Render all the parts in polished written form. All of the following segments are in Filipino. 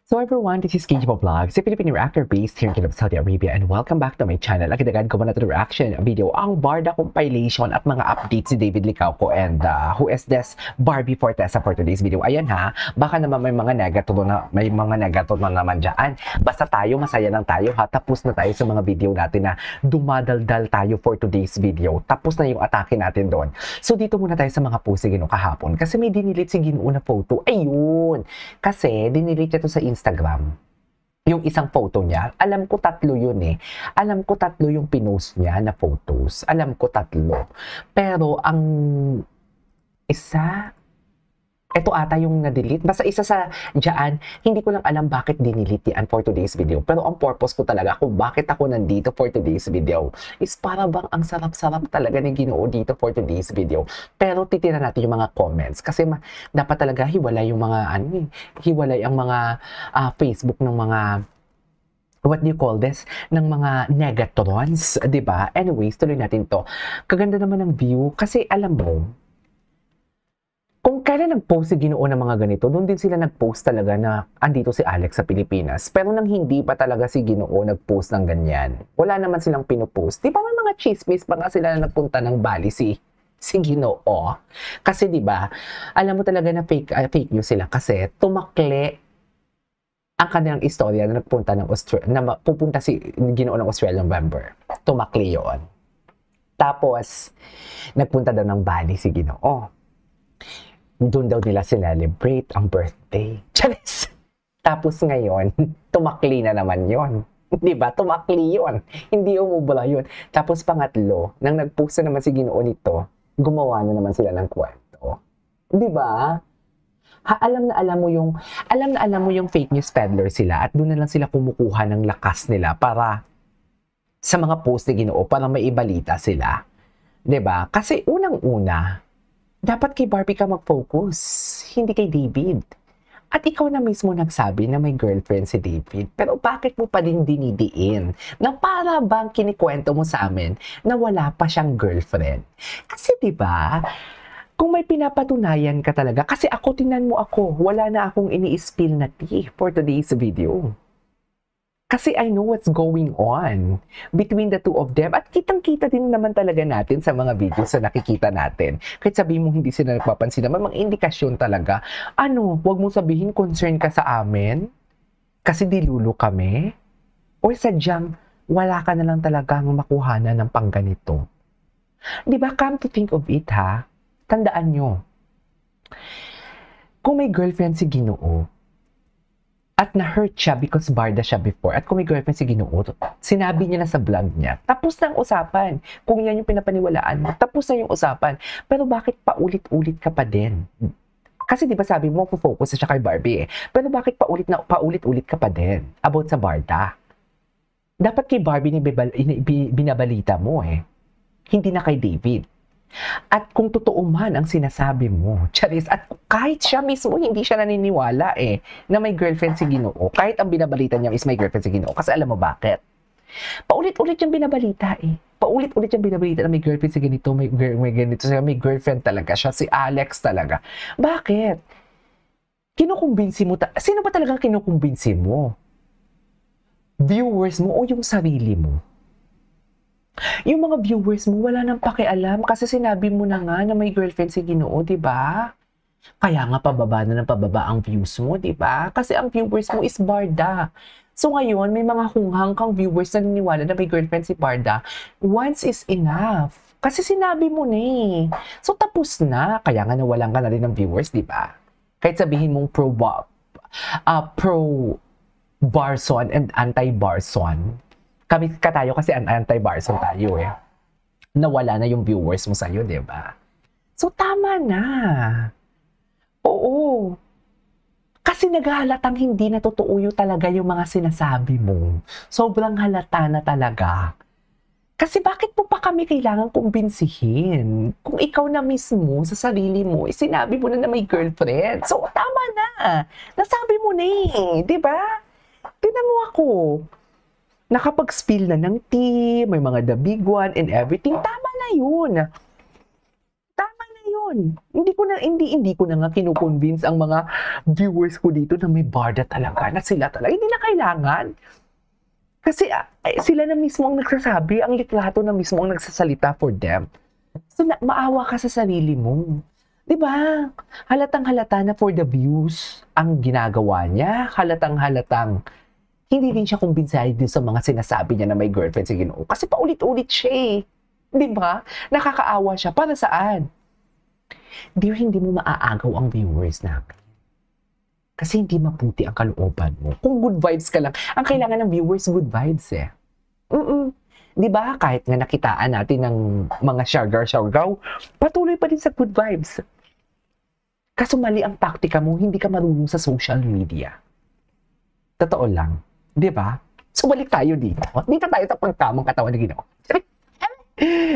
So everyone, this is KG Vlogs, a Filipino reactor based here in Kingdom of Saudi Arabia, and welcome back to my channel. Agad-agad ko muna ito reaction video, ang Barda compilation at mga updates si David Licauco and who is this Barbie Fortesa for today's video. Ayan ha, baka naman may mga negative na naman dyan. Basta tayo, masaya lang tayo ha. Tapos na tayo sa mga video natin na dumadaldal tayo for today's video. Tapos na yung atake natin doon. So dito muna tayo sa mga post si Ginoo kahapon kasi may dinilit si Ginoo na photo. Ayun! Kasi dinilit ito sa Instagram. Yung isang photo niya, alam ko tatlo yun eh. Alam ko tatlo yung pinost niya na photos. Alam ko tatlo. Pero ang isa, ito ata yung na-delete. Basta isa sa dyan, hindi ko lang alam bakit dinelete yan for today's video. Pero ang purpose ko talaga kung bakit ako nandito for today's video is para bang ang sarap-sarap talaga ni Ginoo dito for today's video. Pero titira natin yung mga comments kasi dapat talaga hiwalay yung mga hiwalay ang mga Facebook ng mga what do you call this? Ng mga negatrons, 'di ba? Anyways, tuloy natin 'to. Kaganda naman ng view kasi alam mo, kung kailan nag-post si Ginoo ng mga ganito, doon din sila nag-post talaga na andito si Alex sa Pilipinas. Pero nang hindi pa talaga si Ginoo nag-post ng ganyan, wala naman silang pinupost. Di ba may mga chismis pa nga sila na nagpunta ng Bali si Ginoo? Kasi di ba, alam mo talaga na fake news sila kasi tumakle ang kanilang istorya na nagpunta ng na pupunta si Ginoo ng Australia November. Tumakle yon. Tapos, nagpunta daw ng Bali si Ginoo. Doon daw nila celebrate ang birthday. Charis! Tapos ngayon, tumakli na naman yon. Di ba? Tumakli yon. Hindi umubula yon. Tapos pangatlo, nang nag-post na naman si Ginoo nito, gumawa na naman sila ng kwento. Di ba? Alam na alam mo yung fake news peddler sila at doon na lang sila kumukuha ng lakas nila para sa mga post ni Ginoo para maibalita sila. Di ba? Kasi unang-una, dapat kay Barbie ka mag-focus, hindi kay David. At ikaw na mismo nagsabi na may girlfriend si David. Pero bakit mo pa din dinidiin na para bang kinikwento mo sa amin na wala pa siyang girlfriend? Kasi diba, kung may pinapatunayan ka talaga, kasi ako, tingnan mo ako, wala na akong ini-spill na tea for today's video. Kasi I know what's going on between the two of them. At kitang-kita din naman talaga natin sa mga videos na nakikita natin. Kahit sabihin mo hindi sila nagpapansin naman, mga indikasyon talaga. Wag mo sabihin concern ka sa amin? Kasi dilulo kami? O sadyang wala ka na lang talagang makuhanan ng pangganito? Diba, come to think of it ha, tandaan nyo. Kung may girlfriend si Ginoo, at na-hurt siya because Barda siya before. At kung may girlfriend si Ginoo, sinabi niya na sa vlog niya, tapos na ang usapan. Kung yan yung pinapaniwalaan mo, tapos na yung usapan. Pero bakit paulit-ulit ka pa din? Kasi di ba sabi mo, focus na siya kay Barbie eh. Pero bakit paulit-ulit ka pa din about sa Barda? Dapat kay Barbie binabalita mo eh. Hindi na kay David. At kung totoo man ang sinasabi mo, Charis, at kahit siya mismo hindi siya naniniwala eh, na may girlfriend si Ginoo, kahit ang binabalita niya is may girlfriend si Ginoo, kasi alam mo bakit? Paulit-ulit yung binabalita eh. Paulit-ulit yung binabalita na may girlfriend si ganito, may ganito, may girlfriend talaga siya, si Alex talaga. Bakit? Kinukumbinsi mo, sino ba talagang kinukumbinsi mo? Viewers mo o yung sarili mo? Yung mga viewers mo, wala nang pakialam kasi sinabi mo na nga na may girlfriend si Ginoo, di ba? Kaya nga pababa na ng pababa ang views mo, di ba? Kasi ang viewers mo is Barda. So ngayon, may mga hunghang kang viewers na naniniwala na may girlfriend si Barda. Once is enough. Kasi sinabi mo na eh. So tapos na. Kaya nga nawalan ka na rin ng viewers, di ba? Kahit sabihin mong pro-Barson and anti-Barson. Kami tayo kasi anti-Barson tayo eh. Nawala na yung viewers mo sa'yo, di ba? So, tama na. Oo. Kasi naghahalatang hindi na totoo yung talaga yung mga sinasabi mo. Sobrang halata na talaga. Kasi bakit mo pa kami kailangan kumbinsihin? Kung ikaw na mismo sa sarili mo, sinabi mo na may girlfriend. So, tama na. Nasabi mo na eh. Di ba? Tingnan mo ako. Nakapag-spill na ng tea, may mga the big one and everything. Tama na yun. Tama na yun. yun. Hindi ko na nga kinukonvince ang mga viewers ko dito na may barda talaga, na sila talaga. Hindi na kailangan. Kasi sila na mismo ang nagsasabi, ang litrato na mismo ang nagsasalita for them. So, maawa ka sa sarili mo. Diba? Halatang-halata na for the views ang ginagawa niya. Halatang-halatang hindi din siya kumbinsahin din sa mga sinasabi niya na may girlfriend si Ginoo. Kasi paulit-ulit siya eh. Diba? Nakakaawa siya. Para saan? Dear, hindi mo maaagaw ang viewers namin. Kasi hindi maputi ang kalooban mo. Kung good vibes ka lang, ang kailangan ng viewers, good vibes eh. Diba? Kahit nga nakitaan natin ng mga syargar-syargaw, patuloy pa din sa good vibes. Kaso mali ang taktika mo, hindi ka marunong sa social media. Totoo lang. Diba? So balik tayo dito. Dito tayo sa pagtamang katawan na Ginoo.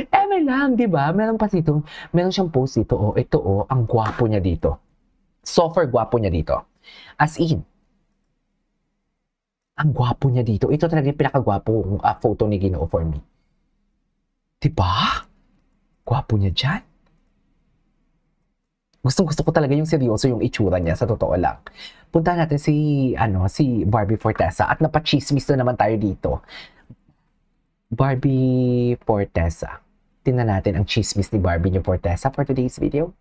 Eme lang, diba? Meron siyang post dito, ito ang gwapo niya dito. Super gwapo niya dito. As in, ang gwapo niya dito. Ito talaga yung pinakagwapo photo ni Ginoo for me. Diba? Gwapo niya dyan. Gusto ko talaga yung seryoso yung itsura niya, sa totoo lang. Punta natin si Barbie Fortesa at napachismis na naman tayo dito. Barbie Fortesa. Tingnan natin ang chismis ni Barbie Fortesa for today's video.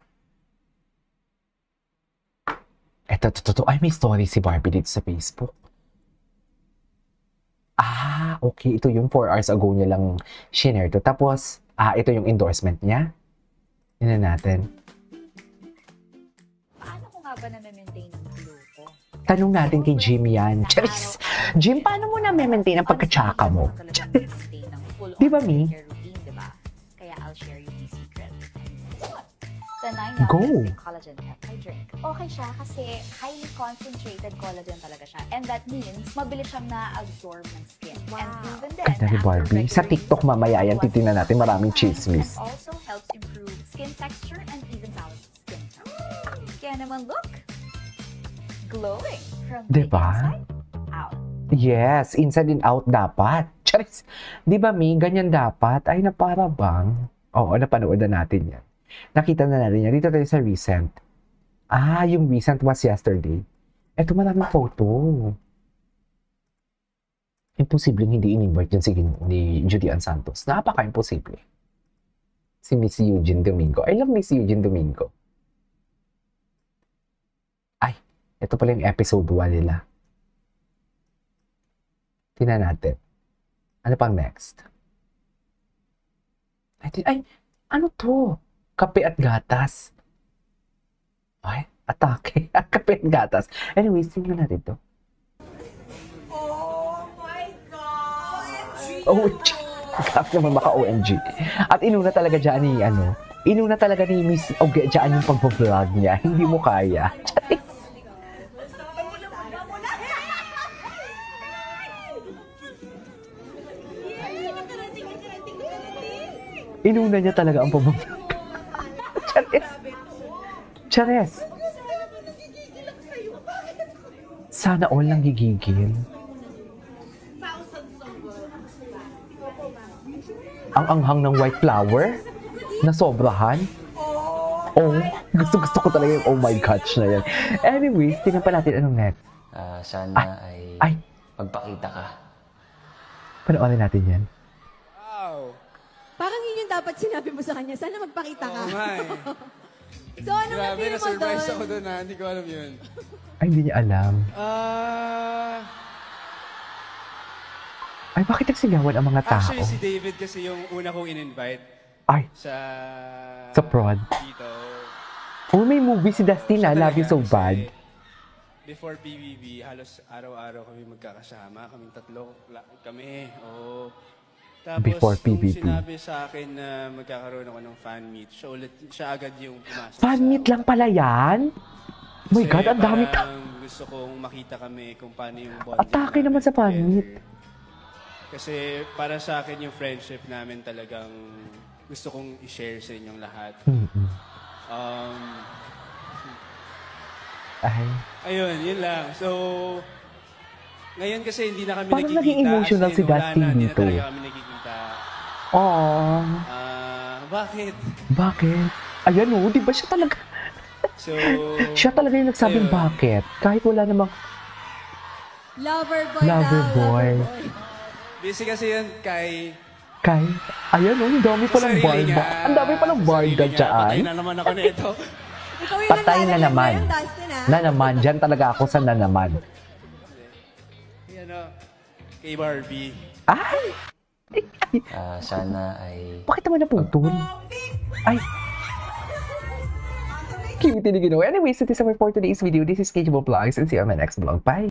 Eto, ay may story si Barbie dito sa Facebook. Okay. Ito yung 4 hours ago niya lang shinare to. Tapos, ito yung endorsement niya. Tingnan natin. Ba na-maintain ang glow ko? Tanong natin kay Jim yan. Charis! Jim, paano mo na-maintain ang pagkatsaka mo? Charis! Di ba, Mi? Kaya I'll share you my secret. Sa Go! 9 collagen peptide drink. Okay siya kasi highly concentrated collagen talaga siya. And that means mabilis siyang na-absorb ng skin. Wow. And even then, ganda ni Barbie. Sa TikTok mamaya yan, titingnan natin maraming chismis. It also helps improve skin texture and even out skin tone. Kaya naman look, glowing from the inside out. Yes, inside and out dapat. Charis! Di ba, Mi? Ganyan dapat. Ay, na para bang? Oo, napanood na natin yan. Nakita na natin yan. Dito tayo sa recent. Yung recent was yesterday. Eto, maraming photo. Imposibleng hindi in-invite yan si ni Judy Ann Santos. Napaka-imposible. Si Miss Eugene Domingo. I love Miss Eugene Domingo. Ito pala yung episode 1 nila. Tingnan natin. Ano pang next? Ano to? Kape at gatas. Atake. Kape at gatas. Anyways, tingnan natin to. Oh my God! OMG! Grabe naman maka-OMG. At inuna talaga dyan ni Miss Oge dyan yung pag-vlog niya. Hindi mo kaya. Inuna niya talaga ang pag-vlog. Chares. Sana all lang gigigil. Ang anghang ng white flower? Nasobrahan? Gusto ko talaga yung oh my gosh na yan. Anyways, tingnan pa natin anong next. Sana ay magpakita ka. Panoorin natin yan. Parang yun yung dapat sinabi mo sa kanya. Sana magpakita ka. Oo nga eh. So, ano Grabe, na-feel mo na-surprise doon? ako doon ha. Hindi ko alam yun. Ay, hindi niya alam. Ay, bakit nagsigawan ang mga tao? Actually, si David kasi yung una kong in-invite Ay, sa prod. dito. May movie si Dustin na, Siya Love You So talaga Bad. kasi Before PBB, halos araw-araw kami magkakasama. Kaming tatlo kami. Tapos, Before PBB. nung sinabi sa akin na magkakaroon ako ng fan meet, siya agad yung pumasok Fan meet lang pala yan? Oh my God, ang dami gusto kong makita kami kung paano yung bonding Atake naman sa fan meet. Kasi para sa akin yung friendship namin talagang gusto kong i-share sa inyong lahat. Ayun, yun lang. So, ngayon kasi hindi na kami Parang nagkikita. naging emotional si Dustin Hindi dito. na talaga kami nagkikita. Aww. Bakit? Bakit? Ayan o, di ba siya talaga? So, Siya talaga yung nagsabing ayun. bakit. Kahit wala namang Lover boy Lover daw, boy. busy kasi yun kay... ayan o, ang dami palang sarili barda. niya. Ang dami palang Sa barda sarili niya. Patay dyan. na naman ako nito. Ikaw yung Patay na naglalagay naman. ngayon, Dustin, ha? Na naman, dyan talaga ako sa na naman. Yan o. Kay Barbie. Ay! Sana ay Bakit naman naputol? Ay! Cute ni Gino. Anyways, it is our for today's video. This is Kejbo Vlogs and see you on my next vlog. Bye!